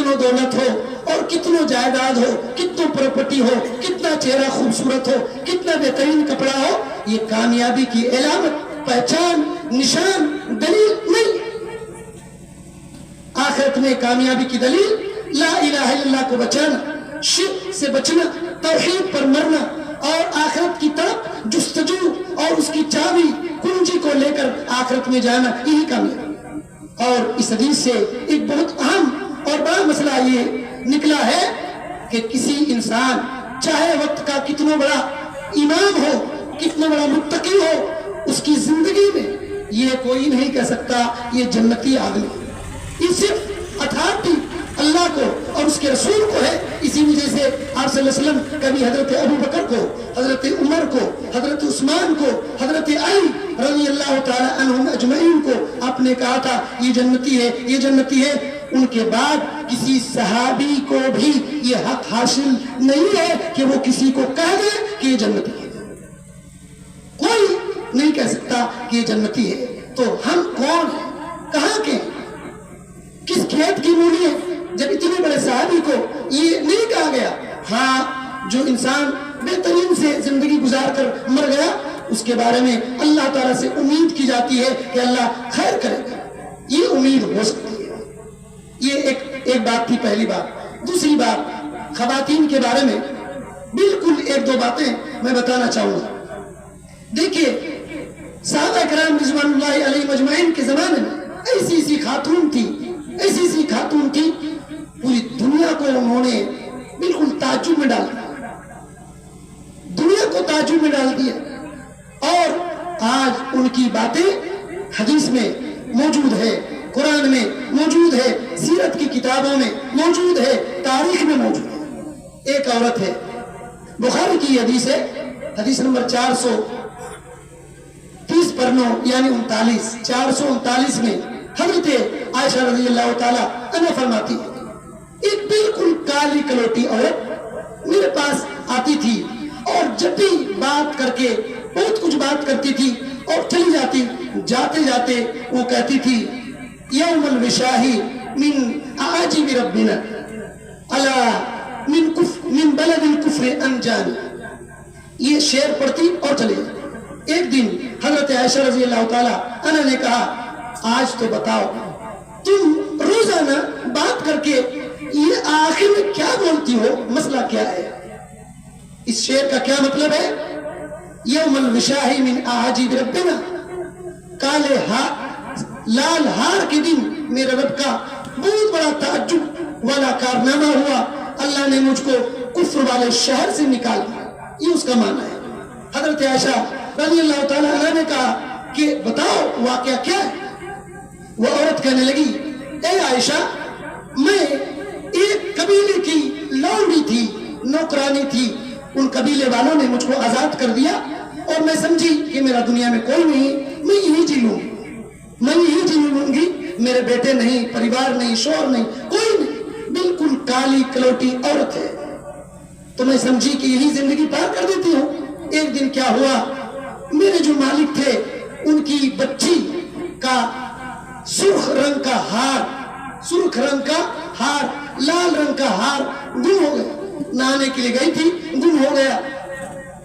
کتنو دولت ہو اور کتنو جائیداد ہو، کتنو پراپرٹی ہو، کتنا چہرہ خوبصورت ہو، کتنا بہترین کپڑا ہو، یہ کامیابی کی علامت، پہچان، نشان، دلیل نہیں۔ آخرت میں کامیابی کی دلیل لا الہ الا اللہ کو بچانا، شرک سے بچنا، توحید پر مرنا اور آخرت کی طرف جستجو اور اس کی چابی کنجی کو لے کر آخرت میں جانا، یہی کامیابی۔ اور اس حدیث سے ایک بہت اہم اور بڑا مسئلہ یہ نکلا ہے کہ کسی انسان چاہے وقت کا کتنا بڑا امام ہو، کتنا بڑا متقی ہو، اس کی زندگی میں یہ کوئی نہیں کہہ سکتا یہ جنتی آدمی، یہ صرف اتھارٹی اللہ کو اور اس کے رسول کو ہے۔ اسی وجہ سے آپ صلی اللہ علیہ وسلم کبھی حضرت ابو بکر کو، حضرت عمر کو، حضرت عثمان کو، حضرت علی رضی اللہ تعالی عنہم اجمعین کو آپ نے کہا تھا یہ جنتی ہے، یہ جنتی ہے۔ ان کے بعد کسی صحابی کو بھی یہ حق حاصل نہیں ہے کہ وہ کسی کو کہہ دے کہ یہ جنتی ہے، کوئی نہیں کہہ سکتا کہ یہ جنتی ہے۔ تو ہم کون ہیں، کہاں کے، کس کھیت کی مولی ہے جب اتنے بڑے صحابی کو یہ نہیں کہا گیا؟ ہاں، جو انسان بہترین سے زندگی گزار کر مر گیا اس کے بارے میں اللہ تعالیٰ سے امید کی جاتی ہے کہ اللہ خیر کرے گا، یہ امید ہو سکتی ہے۔ یہ ایک بات تھی، پہلی بات۔ دوسری بات، خواتین کے بارے میں بالکل ایک دو باتیں میں بتانا چاہوں گا۔ دیکھیے، صحابہ کرام رضوان اللہ علیہ مجمعین کے زمانے میں ایسی خاتون تھی، ایسی خاتون تھی، پوری دنیا کو انہوں نے بالکل تعجب میں ڈال دیا، دنیا کو تعجب میں ڈال دیا۔ اور آج ان کی باتیں حدیث میں موجود ہے، قرآن میں موجود ہے، سیرت کی کتابوں میں موجود ہے، تاریخ میں موجود ہے۔ ایک عورت ہے، بخاری کی حدیث ہے، حدیث نمبر 430 پر 9 یعنی 39، 439 میں حضرت عائشہ رضی اللہ تعالی عنہا فرماتی ہے ایک بالکل کالی کلوٹی عورت میرے پاس آتی تھی اور جب بھی بات کر کے بہت کچھ بات کرتی تھی اور چلی جاتی، جاتے جاتے وہ کہتی تھی یوم الوشاہی من عاجب ربنا الا من بلد الکفر انجان، یہ شعر پڑھتی اور چلی جاتی۔ ایک دن حضرت عائشہ رضی اللہ تعالی عنہ نے کہا آج تو بتاؤ تم روزانہ بات کر کے یہ آخر میں کیا بولتی ہو، مسئلہ کیا ہے؟ اس شعر کا کیا مطلب ہے؟ یوم الوشاہی من اعاجیب ربنا، کالے لال ہار کے دن میرے رب کا بہت بڑا تعجب والا کارنامہ ہوا، اللہ نے مجھ کو کفر والے شہر سے نکال دیا، یہ اس کا معنی ہے۔ حضرت عائشہ رضی اللہ تعالی عنہ نے کہا کہ بتاؤ واقعہ کیا ہے؟ وہ عورت کہنے لگی اے عائشہ، میں ایک قبیلے کی لونڈی تھی، نوکرانی تھی، ان قبیلے والوں نے مجھ کو آزاد کر دیا اور میں سمجھی کہ میرا دنیا میں کوئی نہیں، میں یہی جی لوں گی، میں یہی جی لوں گی، میرے بیٹے نہیں، پریوار نہیں، شوہر نہیں، کوئی نہیں، بالکل کالی کلوٹی عورت ہے، تو میں سمجھی کہ یہی زندگی پار کر دیتی ہوں۔ ایک دن کیا ہوا، میرے جو مالک تھے ان کی بچی کا سرخ رنگ کا ہار، لال رنگ کا ہار گم ہو گیا، نہانے کے لیے گئی تھی، گم ہو گیا۔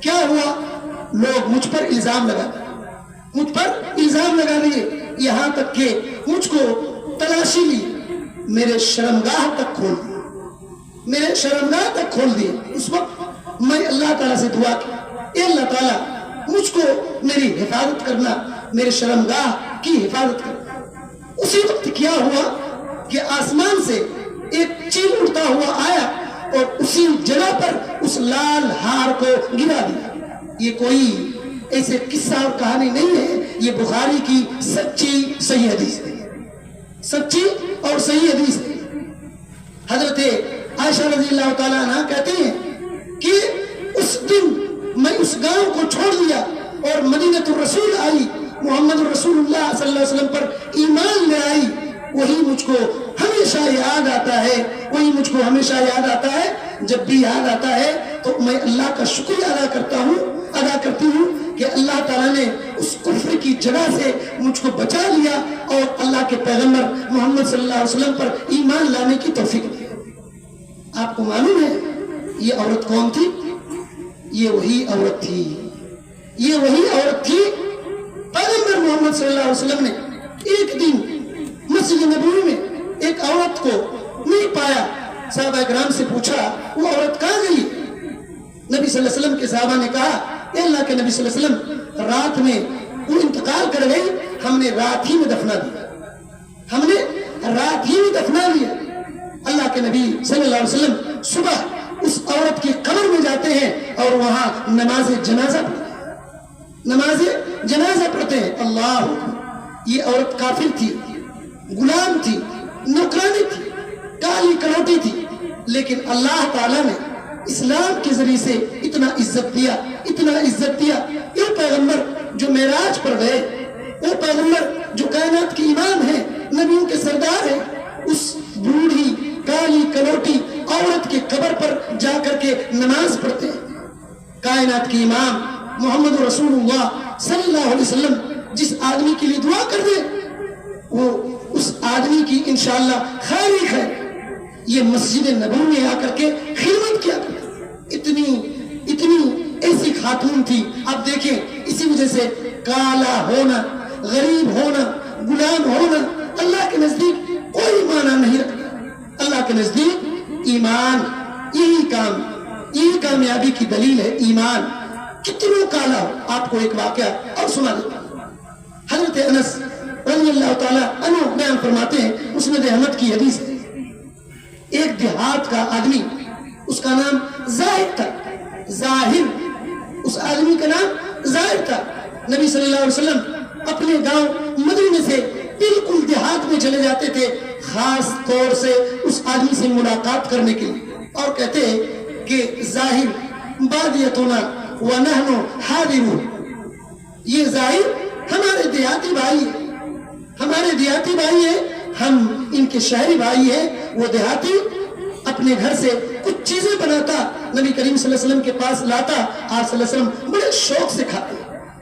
کیا ہوا، لوگ مجھ پر الزام لگا دیے، یہاں تک کہ مجھ کو تلاشی لی، میرے شرمگاہ تک کھول دیے۔ اس وقت میں اللہ تعالیٰ سے دعا کی اے اللہ تعالیٰ مجھ کو میری حفاظت کرنا، میرے شرمگاہ کی حفاظت کرنا۔ اسی وقت کیا ہوا کہ آسمان سے ایک چیل اڑتا ہوا آیا اور اسی جگہ پر اس لال ہار کو گرا دیا۔ یہ کوئی ایسے قصہ اور کہانی نہیں ہے، یہ بخاری کی سچی صحیح حدیث ہے، سچی اور صحیح حدیث ہے۔ حضرت عائشہ رضی اللہ تعالیٰ عنہ کہتے ہیں کہ اس دن میں اس گاؤں کو چھوڑ دیا اور مدینۃ الرسول آئی، محمد رسول اللہ صلی اللہ علیہ وسلم پر ایمان لے آئی، وہی مجھ کو ہمیشہ یاد آتا ہے، وہی مجھ کو ہمیشہ یاد آتا ہے۔ جب بھی یاد آتا ہے تو میں اللہ کا شکریہ ادا کرتی ہوں کہ اللہ تعالیٰ نے اس کفر کی جگہ سے مجھ کو بچا لیا اور اللہ کے پیغمبر محمد صلی اللہ علیہ وسلم پر ایمان لانے کی توفیق دی۔ آپ کو معلوم ہے یہ عورت کون تھی؟ یہ وہی عورت تھی، یہ وہی عورت تھی پیغمبر محمد صلی اللہ علیہ وسلم نے ایک دن مسجد نبوی میں ایک عورت کو نہیں پایا، صحابہ کرام سے پوچھا وہ عورت کہاں گئی؟ نبی صلی اللہ علیہ وسلم کے صحابہ نے کہا اے اللہ کے نبی صلی اللہ علیہ وسلم رات میں وہ انتقال کر گئی، ہم نے رات ہی میں دفنا دیا، ہم نے رات ہی میں دفنا دیا۔ اللہ کے نبی صلی اللہ علیہ وسلم صبح اس عورت کی قبر میں جاتے ہیں اور وہاں نماز جنازہ پڑھتے ہیں، نماز جنازہ پڑھتے ہیں۔ اللہ اکبر، یہ عورت کافر تھی، غلام تھی، نوکرانی تھی، کالی کلوٹی تھی، لیکن اللہ تعالیٰ نے اسلام کے ذریعے سے اتنا عزت دیا، اتنا عزت دیا۔ یہ پیغمبر جو معراج پر گئے، وہ پیغمبر جو کائنات کی امام ہے، نبیوں کے سردار ہیں، اس بوڑھی کالی کلوٹی عورت کی قبر پر جا کر کے نماز پڑھتے ہیں۔ کائنات کی امام محمد رسول اللہ صلی اللہ علیہ وسلم جس آدمی کے لیے دعا کر دے وہ اس آدمی کی انشاءاللہ خیر ہی خیر۔ یہ مسجد نبوی میں آ کر کے خدمت کیا کرتی، اتنی ایسی خاتون تھی۔ آپ دیکھیں اسی وجہ سے کالا ہونا، غریب ہونا، غلام ہونا اللہ کے نزدیک کوئی معنی نہیں رکھتا۔ اللہ کے نزدیک ایمان، یہی کامیابی کی دلیل ہے، ایمان۔ کتنوں کالا ہو، آپ کو ایک واقعہ اور سنا دیتا ہوں۔ حضرت انس رضی اللہ تعالیٰ عنہ بیان فرماتے ہیں، مسند احمد کی حدیث ہے، ایک دیہات کا آدمی، اس کا نام زاہد تھا، ظاہر، اس آدمی کا نام ظاہر تھا۔ نبی صلی اللہ علیہ وسلم اپنے گاؤں مدینے سے بالکل دیہات میں چلے جاتے تھے، خاص طور سے اس آدمی سے ملاقات کرنے کے لیے، اور کہتے ہیں کہ ظاہر بادیتنا ونحن حاضرون، یہ ظاہر ہمارے دیہاتی بھائی ہے، ہمارے دیہاتی بھائی ہیں، ہم ان کے شہری بھائی ہیں۔ وہ دیہاتی اپنے گھر سے کچھ چیزیں بناتا، نبی کریم صلی اللہ علیہ وسلم کے پاس لاتا، آپ صلی اللہ علیہ وسلم بڑے شوق سے کھاتے،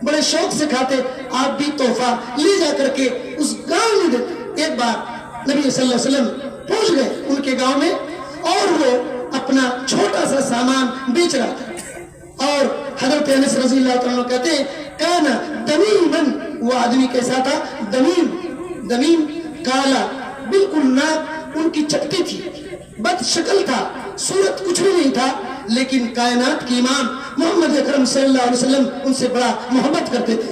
بڑے شوق سے کھاتے، آپ بھی تحفہ لے جا کر کے اس گاؤں میں دیتے۔ ایک بار نبی صلی اللہ علیہ وسلم پہنچ گئے ان کے گاؤں میں، اور وہ اپنا چھوٹا سا سامان بیچ رہا تھا، اور حضرت انس رضی اللہ تعالیٰ کہتے ہیں کانا دمیمن، وہ آدمی کیسا تھا؟ دمیم، کالا، بالکل ناک ان کی چپٹی تھی، بد شکل تھا، صورت کچھ بھی نہیں تھا، لیکن کائنات کی امام محمد اکرم صلی اللہ علیہ وسلم ان سے بڑا محبت کرتے تھے،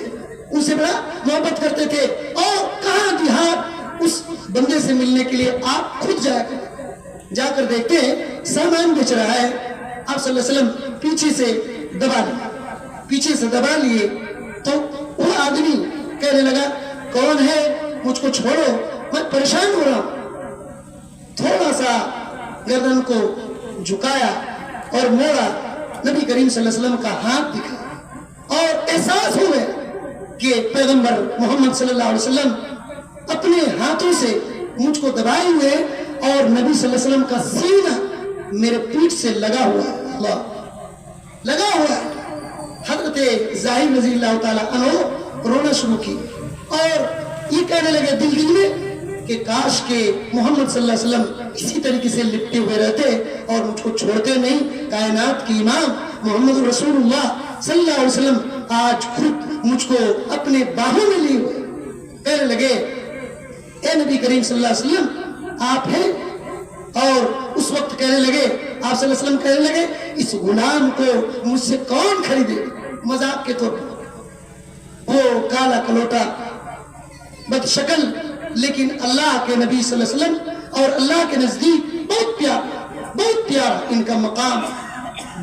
ان سے بڑا محبت کرتے تھے۔ اور کہاں دیہات، اس بندے سے ملنے کے لیے آپ خود جا کر دیکھتے ہیں سامان بیچ رہا ہے، آپ صلی اللہ علیہ وسلم پیچھے سے دبا لیے تو وہ آدمی کہنے لگا کون ہے، مجھ کو چھوڑو، میں پریشان ہو رہا ہوں۔ تھوڑا سا گردن کو جھکایا اور موڑا، نبی کریم صلی اللہ علیہ وسلم کا ہاتھ دکھا، اور احساس ہو گیا کہ پیغمبر محمد صلی اللہ علیہ وسلم اپنے ہاتھوں سے مجھ کو دبائے ہوئے، اور نبی صلی اللہ علیہ وسلم کا سینہ میرے پیٹھ سے لگا ہوا ہے، اللہ لگا ہوا ہے۔ حضرت ظاہر رضی اللہ تعالیٰ عنہ رونا شروع کی، اور یہ کہنے لگے دل میں کہ کاش کہ محمد صلی اللہ علیہ وسلم اسی طریقے سے لپٹے ہوئے رہتے اور مجھ کو چھوڑتے نہیں۔ کائنات کی امام محمد رسول اللہ صلی اللہ علیہ وسلم آج خود مجھ کو اپنے باہوں میں لیے ہوئے، کہنے لگے اے نبی کریم صلی اللہ علیہ وسلم آپ ہیں، اور اس وقت کہنے لگے، آپ صلی اللہ علیہ وسلم کہنے لگے اس غلام کو مجھ سے کون خریدے، مذاق کے طور پر۔ وہ کالا کلوٹا، بد شکل، لیکن اللہ کے نبی صلی اللہ علیہ وسلم اور اللہ کے نزدیک بہت پیارا ان کا مقام،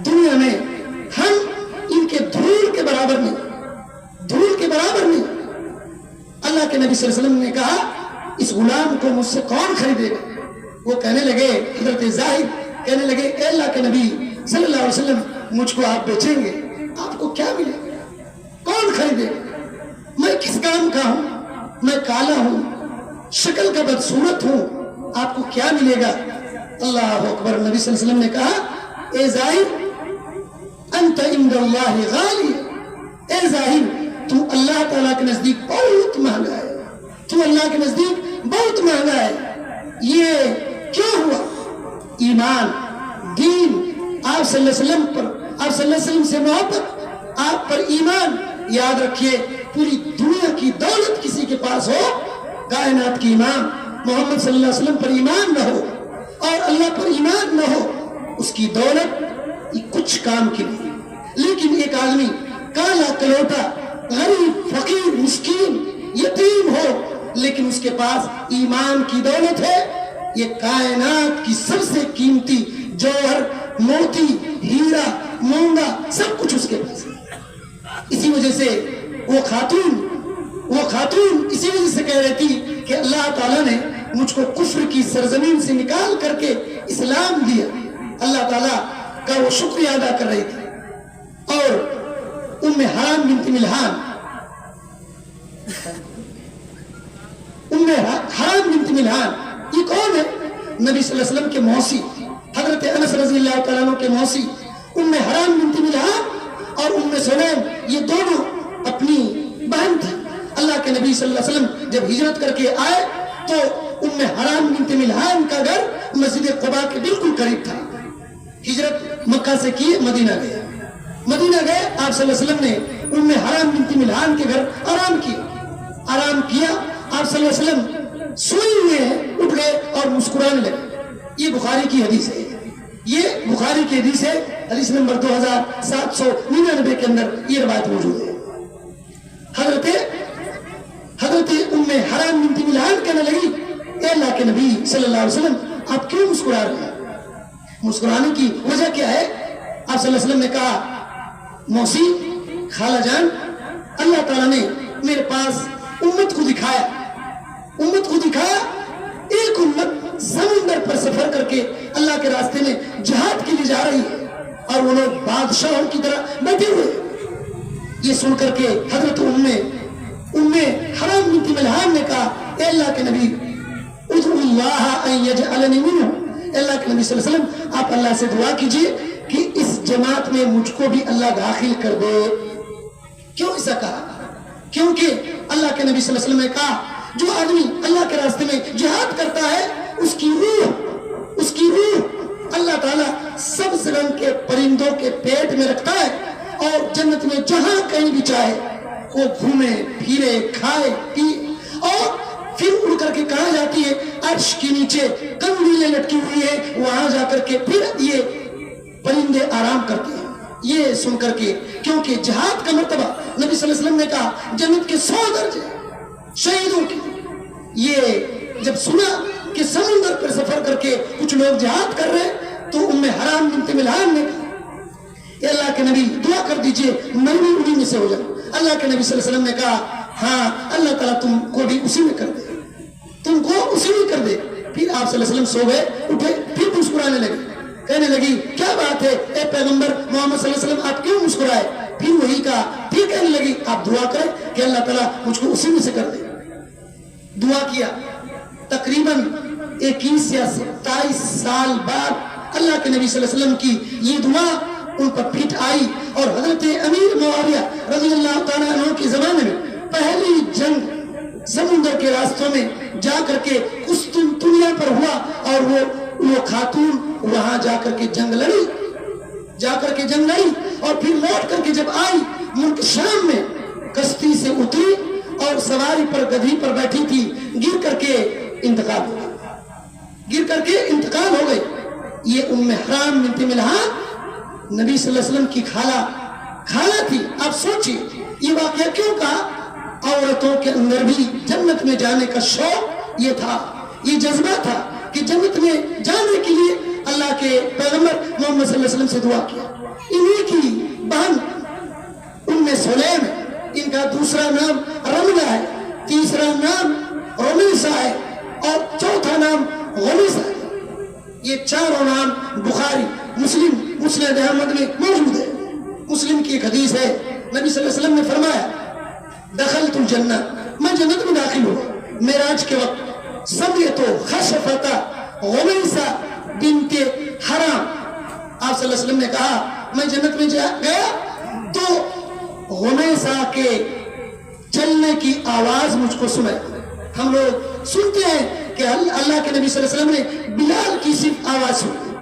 دنیا میں ہم ان کے دھول کے برابر نہیں۔ اللہ کے نبی صلی اللہ علیہ وسلم نے کہا اس غلام کو مجھ سے کون خریدے گا؟ وہ کہنے لگے، حضرت ظاہر کہنے لگے اے اللہ کے نبی صلی اللہ علیہ وسلم مجھ کو آپ بیچیں گے، آپ کو کیا ملے گا؟ کون خریدے گا؟ میں کس کام کا ہوں؟ میں کالا ہوں، شکل کا بدصورت ہوں، آپ کو کیا ملے گا؟ اللہ اکبر۔ نبی صلی اللہ علیہ وسلم نے کہا اے ظاہر انت عند اللہ غالی، اے ظاہر تو اللہ تعالیٰ کے نزدیک بہت مہنگا ہے، تو اللہ کے نزدیک بہت مہنگا ہے۔ یہ کیوں ہوا؟ ایمان، دین، آپ صلی اللہ علیہ وسلم پر، آپ صلی اللہ علیہ وسلم سے محبت، آپ پر ایمان. یاد رکھیے پوری دنیا کی دولت کسی کے پاس ہو، کائنات کی امام محمد صلی اللہ علیہ وسلم پر ایمان نہ ہو اور اللہ پر ایمان نہ ہو، اس کی دولت کچھ کام کی نہیں. لیکن ایک آدمی کالا کلوٹا، غریب، فقیر، مسکین، یتیم ہو، لیکن اس کے پاس ایمان کی دولت ہے، یہ کائنات کی سب سے قیمتی جوہر، موتی، ہیرا، مونگا، سب کچھ اس کے پاس ہے. اسی وجہ سے وہ خاتون اسی وجہ سے کہہ رہی تھی کہ اللہ تعالیٰ نے مجھ کو کفر کی سرزمین سے نکال کر کے اسلام دیا. اللہ تعالیٰ کا وہ شکریہ ادا کر رہی تھی. اور حرام بنت ملحان، حرام بنت ملحان یہ کون ہے؟ نبی صلی اللہ علیہ وسلم کے موسی، حضرت انس رضی اللہ تعالیٰ عنہ کے موسی حرام بنت ملحان اور سلیم، یہ دونوں اپنی بہن تھی. اللہ کے نبی صلی اللہ علیہ وسلم جب ہجرت کر کے آئے تو حرام بنت ملحان کا گھر مسجد قباء کے بالکل قریب تھا. ہجرت مکہ سے کی، مدینہ گئے. آپ صلی اللہ علیہ وسلم نے حرام بنت ملحان کے گھر آرام کیا. آپ صلی اللہ علیہ وسلم سوئے ہوئے ہیں، اٹھ گئے اور مسکرانے لگے. یہ بخاری کی حدیث ہے، حدیث نمبر 2799 کے اندر یہ روایت موجود ہے. حضرت حرام بنت ملحان کہنے لگی، اے اللہ کے نبی صلی اللہ علیہ وسلم آپ کیوں مسکرا رہے ہیں؟ مسکرانے کی وجہ کیا ہے؟ آپ صلی اللہ علیہ وسلم نے کہا، موسی، خالہ جان، اللہ تعالیٰ نے میرے پاس امت کو دکھایا. ایک امت سمندر پر سفر کر کے اللہ کے راستے میں جہاد کے لیے جا رہی ہے اور وہ لوگ بادشاہوں کی طرح بیٹھے ہوئے. یہ سن کر کے حضرت حرام بنت ملحان نے کہا، اے اللہ کے نبی، ادعو اللہ ان یجعلنی منہم. اللہ کے نبی صلی اللہ علیہ وسلم آپ اللہ سے دعا کیجئے کہ اس جماعت میں مجھ کو بھی اللہ داخل کر دے. کیوں ایسا کہا؟ کیونکہ اللہ کے نبی صلی اللہ علیہ وسلم نے کہا، جو آدمی اللہ کے راستے میں جہاد کرتا ہے اس کی روح اللہ تعالیٰ سبز رنگ کے پرندوں کے پیٹ میں رکھتا ہے اور جنت میں جہاں کہیں بھی چاہے وہ گھومے پھرے، کھائے پیے، اور پھر اڑ کر کے کہاں جاتی ہے؟ عرش کے نیچے کندیلیں لٹکی ہوئی ہے، وہاں جا کر کے پھر یہ پرندے آرام کرتے ہیں. یہ سن کر کے، کیونکہ جہاد کا مرتبہ نبی صلی اللہ علیہ وسلم نے کہا جنت کے 100 درجے شہیدوں کے. یہ جب سنا کہ سمندر پر سفر کر کے کچھ لوگ جہاد کر رہے تو حرام بنت ملحان نے کہا، اے اللہ کے نبی دعا کر دیجئے میں بھی انہی میں سے ہو جاؤں. اللہ کے نبی صلی اللہ علیہ وسلم نے کہا، ہاں اللہ تعالیٰ تم کو بھی اسی میں کر دے. پھر آپ صلی اللہ علیہ وسلم سو گئے، اٹھے، پھر مسکرانے لگے. کہنے لگی، کیا بات ہے اے پیغمبر محمد صلی اللہ علیہ وسلم آپ کیوں مسکرائے؟ پھر وہی کہا. پھر کہنے لگی، آپ دعا کریں کہ اللہ تعالیٰ مجھ کو اسی میں سے کر دے. دعا کیا. تقریباً 21 یا 27 سال بعد اللہ کے نبی صلی اللہ علیہ وسلم کی یہ دعا ان پر پھٹ آئی اور حضرت امیر معاویہ رضی اللہ تعالیٰ عنہ کے زمانے میں پہلی جنگ سمندر کے راستوں میں جا کر کے قسطنطنیہ پر ہوا اور وہ خاتون وہاں جا کر کے جنگ لڑی اور پھر لوٹ کر کے جب آئی ملک شام میں کشتی سے اتری اور سواری پر گدھی پر بیٹھی تھی، گر کر کے انتقال ہو گئی. یہ حرام بنت ملحان نبی صلی اللہ علیہ وسلم کی خالہ تھی. آپ سوچئے یہ واقعہ کیوں کہا؟ عورتوں کے اندر بھی جنت میں جانے کا شوق یہ تھا، یہ جذبہ تھا کہ جنت میں جانے کے لیے اللہ کے پیغمبر محمد صلی اللہ علیہ وسلم سے دعا کیا. انہی کی بہن سلیم ہے، ان کا دوسرا نام رملہ ہے، تیسرا نام رمیسہ ہے اور چوتھا نام غمیسہ ہے. یہ چاروں نام بخاری، مسلم، مسند احمد میں موجود ہے. مسلم کی ایک حدیث ہے، نبی صلی اللہ علیہ وسلم نے فرمایا، دخلت الجنہ، میں جنت میں داخل ہوا معراج کے وقت. سمیت خشفۃ غمیسہ بنت حرام. آپ صلی اللہ علیہ وسلم نے کہا میں جنت میں گیا تو غمیسہ کے چلنے کی آواز مجھ کو سنائی. ہم لوگ سنتے ہیں کہ اللہ کے نبی صلی اللہ علیہ وسلم نے بلال کی صرف آواز سنی،